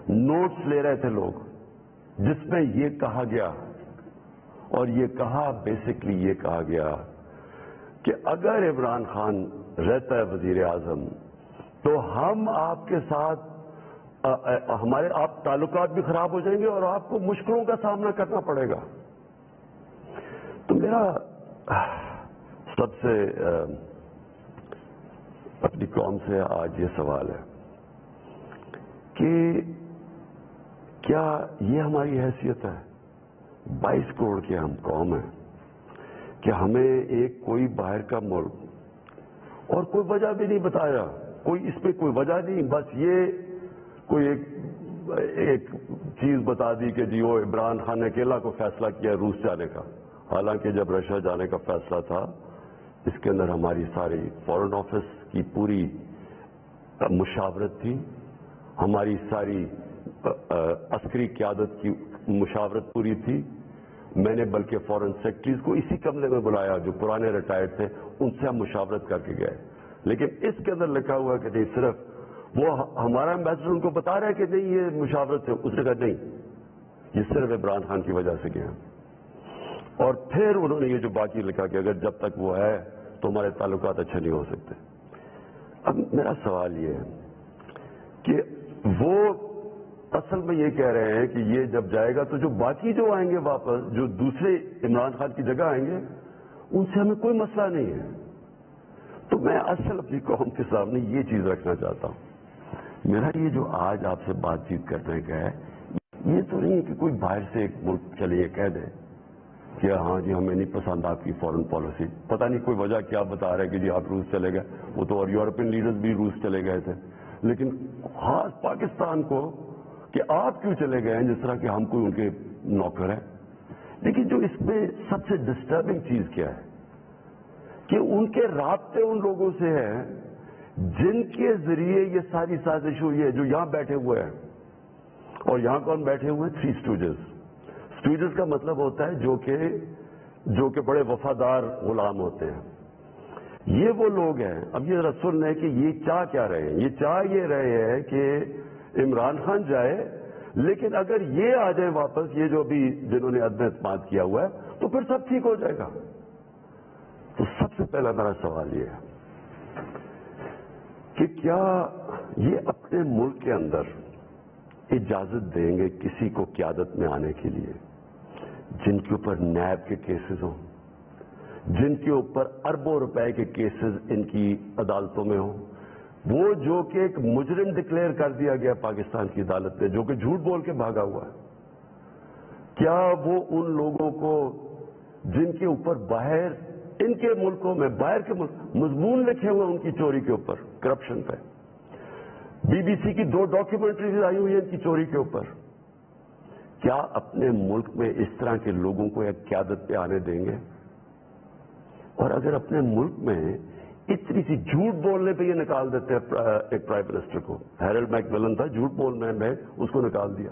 نوٹس لے رہے تھے لوگ, جس میں یہ کہا گیا, اور یہ کہا بیسکلی یہ کہا گیا کہ اگر عمران خان رہتا ہے وزیر اعظم تو ہم آپ کے ساتھ ہمارے آپ تعلقات بھی خراب ہو جائیں گے اور آپ کو مشکلوں کا سامنا کرنا پڑے گا. تو میرا سب سے اپنی قوم سے آج یہ سوال ہے کہ کیا یہ ہماری حیثیت ہے, 22 کروڑ کی ہم قوم ہیں, کہ ہمیں ایک کوئی باہر کا ملک, اور کوئی وجہ بھی نہیں بتایا, کوئی اس پہ کوئی وجہ نہیں, بس یہ کوئی ایک چیز بتا دی کہ جی وہ عمران خان نے اکیلا کو فیصلہ کیا روس جانے کا, حالانکہ جب رشیا جانے کا فیصلہ تھا اس کے اندر ہماری ساری فارن آفس کی پوری مشاورت تھی, ہماری ساری عسکری قیادت کی مشاورت پوری تھی. میں نے بلکہ فورن سیکرٹریز کو اسی کمرے میں بلایا جو پرانے ریٹائرڈ تھے, ان سے ہم مشاورت کر کے گئے, لیکن اس کے اندر لکھا ہوا کہ نہیں صرف وہ ہمارا امبیسڈر ان کو بتا رہا ہے کہ نہیں یہ مشاورت ہے, اس نے کہا نہیں یہ صرف عمران خان کی وجہ سے گیا. اور پھر انہوں نے یہ جو باقی لکھا کہ اگر جب تک وہ ہے تو ہمارے تعلقات اچھے نہیں ہو سکتے. اب میرا سوال یہ ہے کہ وہ اصل میں یہ کہہ رہے ہیں کہ یہ جب جائے گا تو جو باقی جو آئیں گے واپس, جو دوسرے عمران خان کی جگہ آئیں گے, ان سے ہمیں کوئی مسئلہ نہیں ہے. تو میں اصل اپنی قوم کے سامنے یہ چیز رکھنا چاہتا ہوں, میرا یہ جو آج آپ سے بات چیت کرنے کا ہے یہ تو نہیں ہے کہ کوئی باہر سے ایک ملک چلے یہ کہہ دے کہ ہاں جی ہمیں نہیں پسند آپ کی فورن پالیسی, پتہ نہیں کوئی وجہ کیا بتا رہے کہ جی آپ روس چلے گئے, وہ تو اور یورپین لیڈرز بھی روس چلے گئے تھے, لیکن خاص پاکستان کو کہ آپ کیوں چلے گئے ہیں, جس طرح کہ ہم کوئی ان کے نوکر ہیں. لیکن جو اس میں سب سے ڈسٹربنگ چیز کیا ہے کہ ان کے رابطے ان لوگوں سے ہیں جن کے ذریعے یہ ساری سازش ہوئی ہے, جو یہاں بیٹھے ہوئے ہیں. اور یہاں کون بیٹھے ہوئے ہیں؟ 3 اسٹوجز. اسٹوجز کا مطلب ہوتا ہے جو کہ بڑے وفادار غلام ہوتے ہیں. یہ وہ لوگ ہیں. اب یہ رسول نے کہ یہ چاہ کیا رہے ہیں, یہ چاہ یہ رہے ہیں کہ عمران خان جائے, لیکن اگر یہ آ جائے واپس, یہ جو ابھی جنہوں نے عدم اعتماد کیا ہوا ہے, تو پھر سب ٹھیک ہو جائے گا. تو سب سے پہلا میرا سوال یہ ہے کہ کیا یہ اپنے ملک کے اندر اجازت دیں گے کسی کو قیادت میں آنے کے لیے جن کے اوپر نیب کے کیسز ہوں, جن کے اوپر اربوں روپے کے کیسز ان کی عدالتوں میں ہوں, وہ جو کہ ایک مجرم ڈکلیئر کر دیا گیا پاکستان کی عدالت میں, جو کہ جھوٹ بول کے بھاگا ہوا ہے, کیا وہ ان لوگوں کو جن کے اوپر باہر ان کے ملکوں میں, باہر کے ملک مضمون لکھے ہوئے ان کی چوری کے اوپر, کرپشن پہ, BBC کی 2 ڈاکیومنٹریز آئی ہوئی ہیں ان کی چوری کے اوپر, کیا اپنے ملک میں اس طرح کے لوگوں کو ایک قیادت پہ آنے دیں گے؟ اور اگر اپنے ملک میں اتنی سی جھوٹ بولنے پہ یہ نکال دیتے ہیں ایک پرائم منسٹر کو, ہیرلڈ میک ملن تھا, جھوٹ بولنے میں اس کو نکال دیا.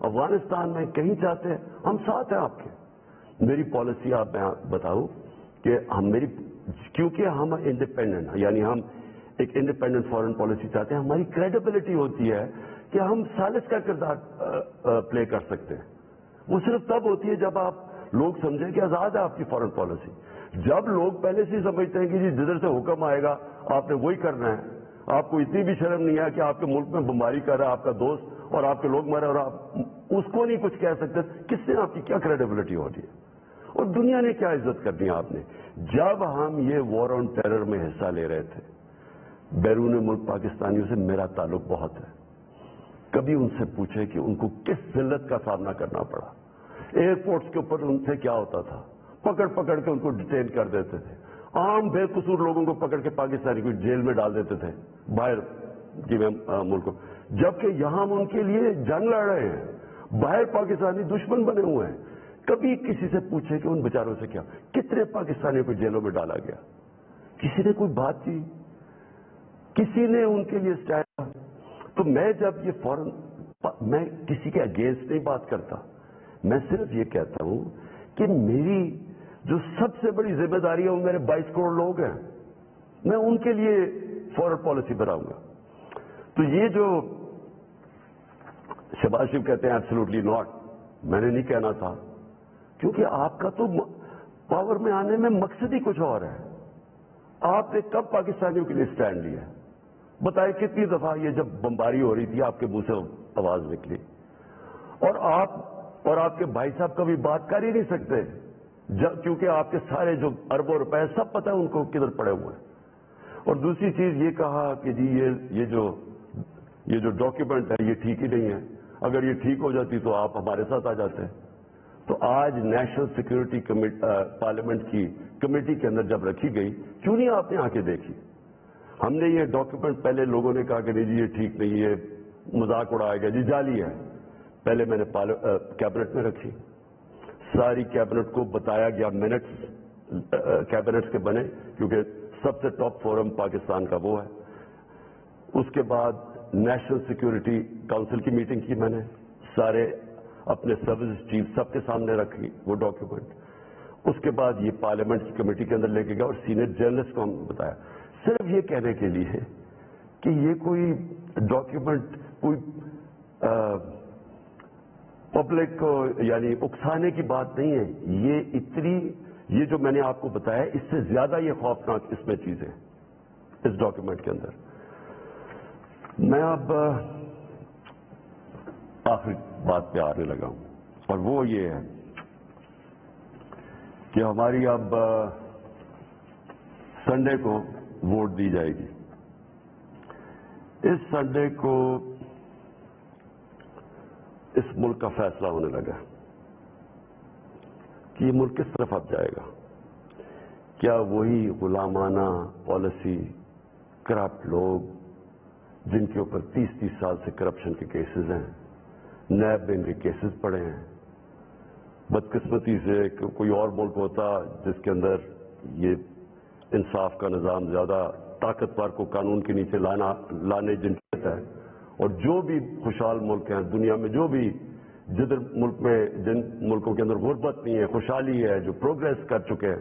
افغانستان میں کہیں چاہتے ہیں ہم ساتھ ہیں آپ کے. میری پالیسی آپ میں بتاؤں کہ کیونکہ ہم انڈیپینڈنٹ یعنی ہم ایک انڈیپینڈنٹ فارن پالیسی چاہتے ہیں, ہماری کریڈیبلٹی ہوتی ہے کہ ہم ثالث کا کردار پلے کر سکتے ہیں. وہ صرف تب ہوتی ہے جب آپ لوگ سمجھیں کہ آزاد ہے آپ کی فارن پالیسی. جب لوگ پہلے سے سمجھتے ہیں کہ جی جدھر سے حکم آئے گا آپ نے وہی کرنا ہے, آپ کو اتنی بھی شرم نہیں ہے کہ آپ کے ملک میں بمباری کر رہا ہے آپ کا دوست اور آپ کے لوگ مرے اور آپ اس کو نہیں کچھ کہہ سکتے, کس نے آپ کی کیا کریڈیبلٹی ہو رہی ہے اور دنیا نے کیا عزت کرنی ہے آپ نے. جب ہم یہ وار آن ٹیرر میں حصہ لے رہے تھے, بیرون ملک پاکستانیوں سے میرا تعلق بہت ہے. کبھی ان سے پوچھے کہ ان کو کس ذلت کا سامنا کرنا پڑا. ایئرپورٹس کے اوپر ان سے کیا ہوتا تھا, پکڑ پکڑ کے ان کو ڈیٹین کر دیتے تھے, عام بے قصور لوگوں کو پکڑ کے پاکستانی کو جیل میں ڈال دیتے تھے باہر کی ملکوں, جبکہ یہاں ہم ان کے لیے جنگ لڑ رہے ہیں, باہر پاکستانی دشمن بنے ہوئے ہیں. کبھی کسی سے پوچھے کہ ان بیچاروں سے کیا, کتنے پاکستانیوں کو جیلوں میں ڈالا گیا, کسی نے کوئی بات کی, کسی نے ان کے لیے اسٹینڈ. تو میں جب یہ میں کسی کے اگینسٹ نہیں بات کرتا, میں صرف یہ کہتا ہوں کہ میری جو سب سے بڑی ذمہ داری ہے وہ میرے 22 کروڑ لوگ ہیں, میں ان کے لیے فارن پالیسی بناؤں گا. تو یہ جو شہباز شریف کہتے ہیں ایبسولوٹلی ناٹ, میں نے نہیں کہنا تھا, کیونکہ آپ کا تو پاور میں آنے میں مقصد ہی کچھ اور ہے. آپ نے کب پاکستانیوں کے لیے اسٹینڈ لیا؟ بتائیں کتنی دفعہ یہ جب بمباری ہو رہی تھی آپ کے منہ سے آواز نکلی, اور آپ کے بھائی صاحب کبھی بات کر ہی نہیں سکتے کیونکہ آپ کے سارے جو اربوں روپے سب پتہ ہے ان کو کدھر پڑے ہوئے ہیں. اور دوسری چیز یہ کہا کہ جی یہ جو ڈاکیومنٹ ہے یہ ٹھیک ہی نہیں ہے, اگر یہ ٹھیک ہو جاتی تو آپ ہمارے ساتھ آ جاتے. تو آج نیشنل سیکورٹی پارلیمنٹ کی کمیٹی کے اندر جب رکھی گئی, کیوں نہیں آپ نے آ کے دیکھی؟ ہم نے یہ ڈاکیومنٹ پہلے لوگوں نے کہا کہ نہیں جی یہ ٹھیک نہیں ہے, مذاق اڑایا گیا, جی جعلی ہے. پہلے میں نے کیبنٹ میں رکھی, ساری کیبنٹ کو بتایا گیا, منٹس کیبنٹ کے بنے کیونکہ سب سے ٹاپ فورم پاکستان کا وہ ہے. اس کے بعد نیشنل سیکورٹی کاؤنسل کی میٹنگ کی, میں نے سارے اپنے سروس چیف سب کے سامنے رکھی وہ ڈاکیومنٹ. اس کے بعد یہ پارلیمنٹ کی کمیٹی کے اندر لے کے گیا اور سینئر جرنلسٹ کو ہم بتایا, صرف یہ کہنے کے لیے کہ یہ کوئی ڈاکیومنٹ کوئی پبلک کو یعنی اکسانے کی بات نہیں ہے. یہ جو میں نے آپ کو بتایا اس سے زیادہ یہ خوفناک اس میں چیزیں اس ڈاکیومنٹ کے اندر. میں اب آخری بات پہ آنے لگا ہوں, اور وہ یہ ہے کہ ہماری اب سنڈے کو ووٹ دی جائے گی. اس سنڈے کو اس ملک کا فیصلہ ہونے لگا کہ یہ ملک کس طرف اب جائے گا. کیا وہی غلامانہ پالیسی, کرپٹ لوگ جن کے اوپر 30 سال سے کرپشن کے کیسز ہیں, نیب میں ان کے کیسز پڑے ہیں, بدقسمتی سے کوئی اور ملک ہوتا جس کے اندر یہ انصاف کا نظام زیادہ طاقتور کو قانون کے نیچے لانے جن کہتا ہے, اور جو بھی خوشحال ملک ہیں دنیا میں, جو بھی جن ملکوں کے اندر غربت نہیں ہے, خوشحالی ہے, جو پروگریس کر چکے ہیں,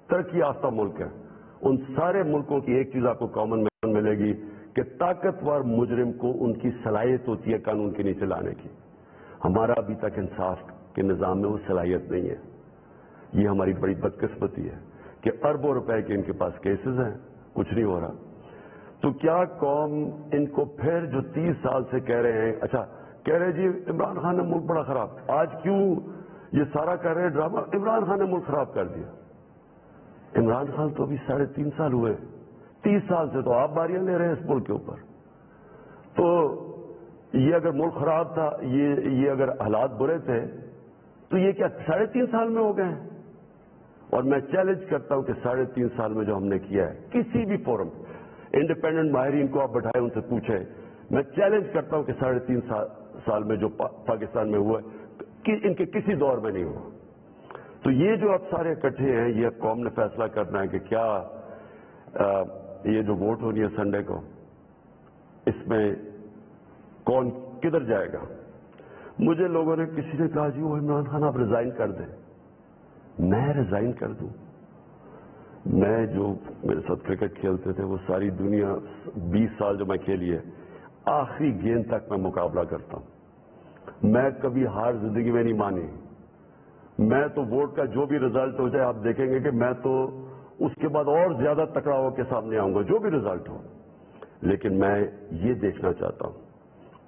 ترقی یافتہ ملک ہیں, ان سارے ملکوں کی ایک چیز آپ کو کامن ملے گی کہ طاقتور مجرم کو ان کی صلاحیت ہوتی ہے قانون کے نیچے لانے کی. ہمارا ابھی تک انصاف کے نظام میں وہ صلاحیت نہیں ہے. یہ ہماری بڑی بدقسمتی ہے کہ اربوں روپے کے ان کے پاس کیسز ہیں, کچھ نہیں ہو رہا. تو کیا قوم ان کو پھر جو 30 سال سے کہہ رہے ہیں, اچھا کہہ رہے جی عمران خان نے ملک بڑا خراب, آج کیوں یہ سارا کہہ رہے ڈرامہ عمران خان نے ملک خراب کر دیا؟ عمران خان تو ابھی 3.5 سال ہوئے, 30 سال سے تو آپ باریاں لے رہے ہیں اس ملک کے اوپر. تو یہ اگر ملک خراب تھا, یہ اگر حالات برے تھے تو یہ کیا 3.5 سال میں ہو گئے ہیں؟ اور میں چیلنج کرتا ہوں کہ 3.5 سال میں جو ہم نے کیا ہے, کسی بھی فورم انڈیپینڈنٹ ماہرین کو آپ بٹھائے ان سے پوچھیں, میں چیلنج کرتا ہوں کہ 3.5 سال میں جو پاکستان میں ہوا ہے کہ ان کے کسی دور میں نہیں ہوا. تو یہ جو اب سارے اکٹھے ہیں, یہ قوم نے فیصلہ کرنا ہے کہ کیا یہ جو ووٹ ہونی ہے سنڈے کو, اس میں کون کدھر جائے گا؟ مجھے لوگوں نے کسی نے کہا جی وہ عمران خان آپ ریزائن کر دیں. میں ریزائن کر دوں؟ میں جو میرے ساتھ کرکٹ کھیلتے تھے وہ ساری دنیا 20 سال جو میں کھیلی ہے آخری گیند تک میں مقابلہ کرتا ہوں. میں کبھی ہار زندگی میں نہیں مانی. میں تو ووٹ کا جو بھی رزلٹ ہو جائے آپ دیکھیں گے کہ میں تو اس کے بعد اور زیادہ تکڑا ہو کے سامنے آؤں گا جو بھی رزلٹ ہو. لیکن میں یہ دیکھنا چاہتا ہوں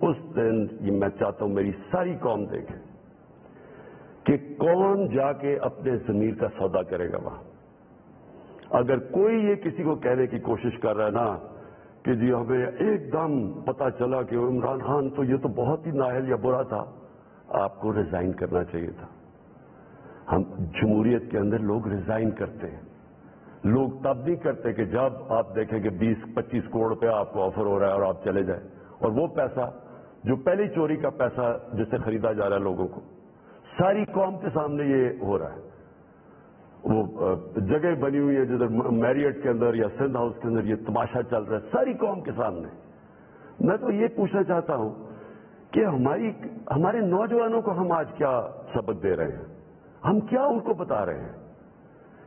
اس دن یہ میں چاہتا ہوں میری ساری قوم دیکھے کہ کون جا کے اپنے ضمیر کا سودا کرے گا وہاں. اگر کوئی یہ کسی کو کہنے کی کوشش کر رہا ہے نا کہ جی ہمیں ایک دم پتا چلا کہ عمران خان تو یہ تو بہت ہی نااہل یا برا تھا، آپ کو ریزائن کرنا چاہیے تھا. ہم جمہوریت کے اندر لوگ ریزائن کرتے ہیں. لوگ تب نہیں کرتے کہ جب آپ دیکھیں کہ 20-25 کروڑ روپے آپ کو آفر ہو رہا ہے اور آپ چلے جائیں اور وہ پیسہ جو پہلی چوری کا پیسہ جس سے خریدا جا رہا ہے لوگوں کو، ساری قوم کے سامنے یہ ہو رہا ہے. وہ جگہ بنی ہوئی ہے جدھر میریٹ کے اندر یا سندھ ہاؤس کے اندر یہ تماشا چل رہا ہے ساری قوم کے سامنے. میں تو یہ پوچھنا چاہتا ہوں کہ ہمارے نوجوانوں کو ہم آج کیا سبق دے رہے ہیں؟ ہم کیا ان کو بتا رہے ہیں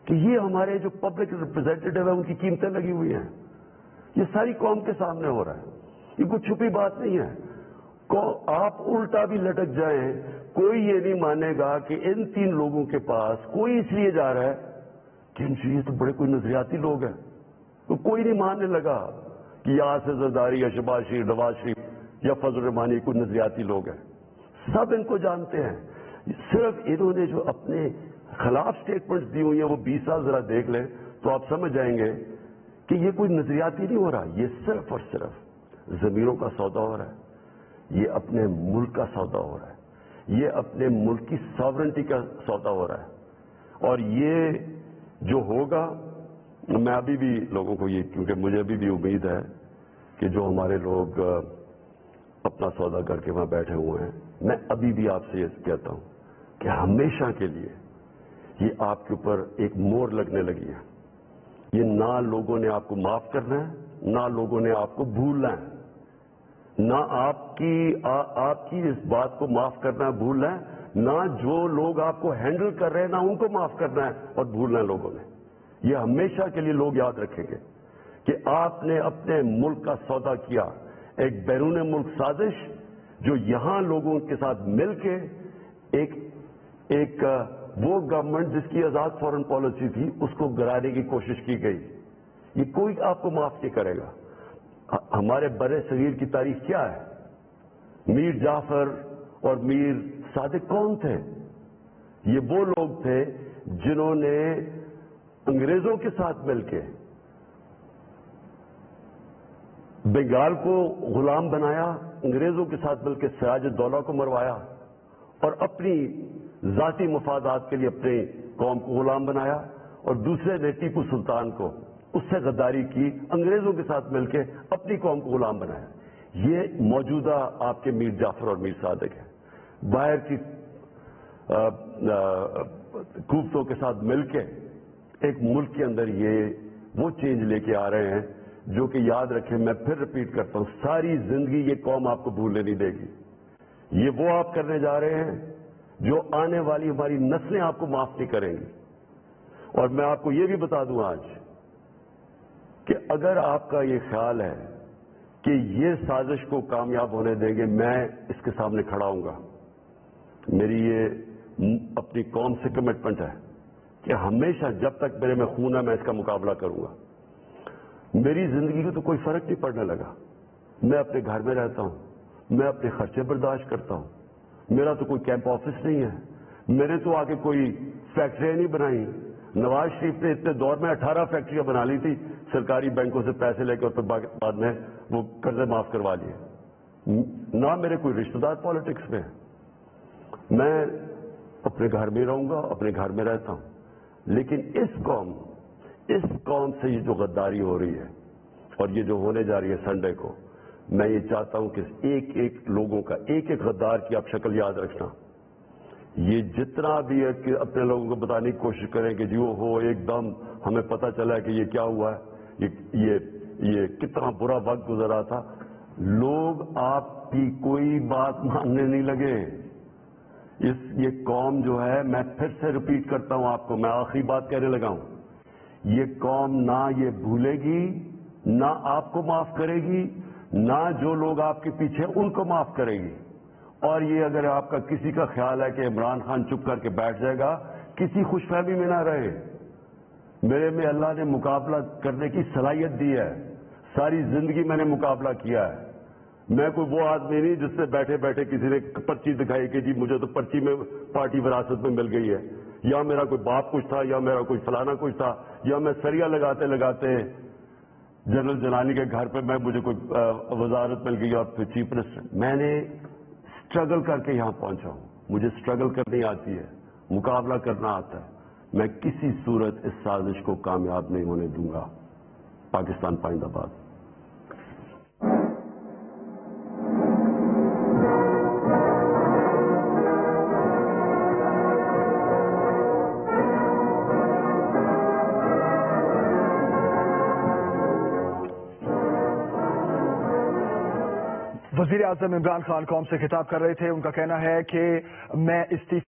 کہ یہ ہمارے جو پبلک ریپرزینٹیٹو ہیں ان کی قیمتیں لگی ہوئی ہیں؟ یہ ساری قوم کے سامنے ہو رہا ہے. یہ کوئی چھپی بات نہیں ہے. آپ الٹا بھی لٹک جائیں کوئی یہ نہیں مانے گا کہ ان 3 لوگوں کے پاس کوئی اس لیے جا رہا ہے کہ ان سے یہ تو بڑے کوئی نظریاتی لوگ ہیں. تو کوئی نہیں ماننے لگا کہ یاسر زرداری یا شہباز شریف، نواز شریف یا فضل الرحمانی کوئی نظریاتی لوگ ہیں. سب ان کو جانتے ہیں. صرف انہوں نے جو اپنے خلاف سٹیٹمنٹس دی ہوئی ہیں وہ 20 سال ذرا دیکھ لیں تو آپ سمجھ جائیں گے کہ یہ کوئی نظریاتی نہیں ہو رہا. یہ صرف اور صرف ضمیروں کا سودا ہو رہا ہے. یہ اپنے ملک کا سودا ہو رہا ہے. یہ اپنے ملک کی ساورنٹی کا سودا ہو رہا ہے. اور یہ جو ہوگا میں ابھی بھی لوگوں کو یہ کیونکہ مجھے ابھی بھی امید ہے کہ جو ہمارے لوگ اپنا سودا کر کے وہاں بیٹھے ہوئے ہیں میں ابھی بھی آپ سے یہ کہتا ہوں کہ ہمیشہ کے لیے یہ آپ کے اوپر ایک مور لگنے لگی ہے. یہ نہ لوگوں نے آپ کو معاف کرنا ہے نہ لوگوں نے آپ کو بھولنا ہے. نہ آپ کی اس بات کو معاف کرنا ہے بھولنا ہے نہ جو لوگ آپ کو ہینڈل کر رہے ہیں نہ ان کو معاف کرنا ہے اور بھولنا ہے لوگوں نے. یہ ہمیشہ کے لیے لوگ یاد رکھیں گے کہ آپ نے اپنے ملک کا سودا کیا. ایک بیرون ملک سازش جو یہاں لوگوں کے ساتھ مل کے ایک وہ گورنمنٹ جس کی آزاد فورن پالیسی تھی اس کو گرانے کی کوشش کی گئی. یہ کوئی آپ کو معاف نہیں کرے گا. ہمارے برے صغیر کی تاریخ کیا ہے؟ میر جعفر اور میر صادق کون تھے؟ یہ وہ لوگ تھے جنہوں نے انگریزوں کے ساتھ مل کے بنگال کو غلام بنایا، انگریزوں کے ساتھ مل کے سراج الدولہ کو مروایا اور اپنی ذاتی مفادات کے لیے اپنی قوم کو غلام بنایا. اور دوسرے نے ٹیپو سلطان کو اس سے غداری کی، انگریزوں کے ساتھ مل کے اپنی قوم کو غلام بنایا. یہ موجودہ آپ کے میر جعفر اور میر صادق ہیں. باہر کی قوتوں کے ساتھ مل کے ایک ملک کے اندر یہ وہ چینج لے کے آ رہے ہیں جو کہ یاد رکھیں میں پھر ریپیٹ کرتا ہوں ساری زندگی یہ قوم آپ کو بھولنے نہیں دے گی. یہ وہ آپ کرنے جا رہے ہیں جو آنے والی ہماری نسلیں آپ کو معاف نہیں کریں گی. اور میں آپ کو یہ بھی بتا دوں آج کہ اگر آپ کا یہ خیال ہے کہ یہ سازش کو کامیاب ہونے دیں گے میں اس کے سامنے کھڑا ہوں گا. میری یہ اپنی قوم سے کمٹمنٹ ہے کہ ہمیشہ جب تک میرے میں خون ہے میں اس کا مقابلہ کروں گا. میری زندگی کو تو کوئی فرق نہیں پڑنے لگا. میں اپنے گھر میں رہتا ہوں، میں اپنے خرچے برداشت کرتا ہوں. میرا تو کوئی کیمپ آفس نہیں ہے. میرے تو آگے کوئی فیکٹریاں نہیں بنائی. نواز شریف نے اتنے دور میں 18 فیکٹریاں بنا لی تھی سرکاری بینکوں سے پیسے لے کے اور پھر بعد میں وہ قرضے معاف کروا لیے. نہ میرے کوئی رشتہ دار پالیٹکس میں. میں اپنے گھر میں رہوں گا، اپنے گھر میں رہتا ہوں. لیکن اس قوم سے یہ جو غداری ہو رہی ہے اور یہ جو ہونے جا رہی ہے سنڈے کو، میں یہ چاہتا ہوں کہ ایک لوگوں کا ایک غدار کی آپ شکل یاد رکھنا. یہ جتنا بھی ہے کہ اپنے لوگوں کو بتانے کی کوشش کریں کہ جی وہ ہو ایک دم ہمیں پتہ چلا کہ یہ کیا ہوا ہے، یہ کتنا برا وقت گزرا تھا. لوگ آپ کی کوئی بات ماننے نہیں لگے. یہ قوم جو ہے، میں پھر سے ریپیٹ کرتا ہوں آپ کو، میں آخری بات کہنے لگا ہوں، یہ قوم نہ یہ بھولے گی، نہ آپ کو معاف کرے گی، نہ جو لوگ آپ کے پیچھے ان کو معاف کرے گی. اور یہ اگر آپ کا کسی کا خیال ہے کہ عمران خان چپ کر کے بیٹھ جائے گا، کسی خوش فہمی میں نہ رہے. میرے میں اللہ نے مقابلہ کرنے کی صلاحیت دی ہے. ساری زندگی میں نے مقابلہ کیا ہے. میں کوئی وہ آدمی نہیں جس سے بیٹھے بیٹھے کسی نے پرچی دکھائی کہ جی مجھے تو پرچی میں پارٹی وراثت میں مل گئی ہے، یا میرا کوئی باپ کچھ تھا، یا میرا کوئی فلانا کچھ تھا، یا میں سریا لگاتے لگاتے جنرل جنانی کے گھر پہ مجھے کوئی وزارت مل گئی اور پھر چیف منسٹر. میں نے اسٹرگل کر کے یہاں پہنچا ہوں. مجھے اسٹرگل کرنی آتی ہے، مقابلہ کرنا آتا ہے. میں کسی صورت اس سازش کو کامیاب نہیں ہونے دوں گا. پاکستان پائندہ باد. وزیر اعظم عمران خان قوم سے خطاب کر رہے تھے. ان کا کہنا ہے کہ میں استعفی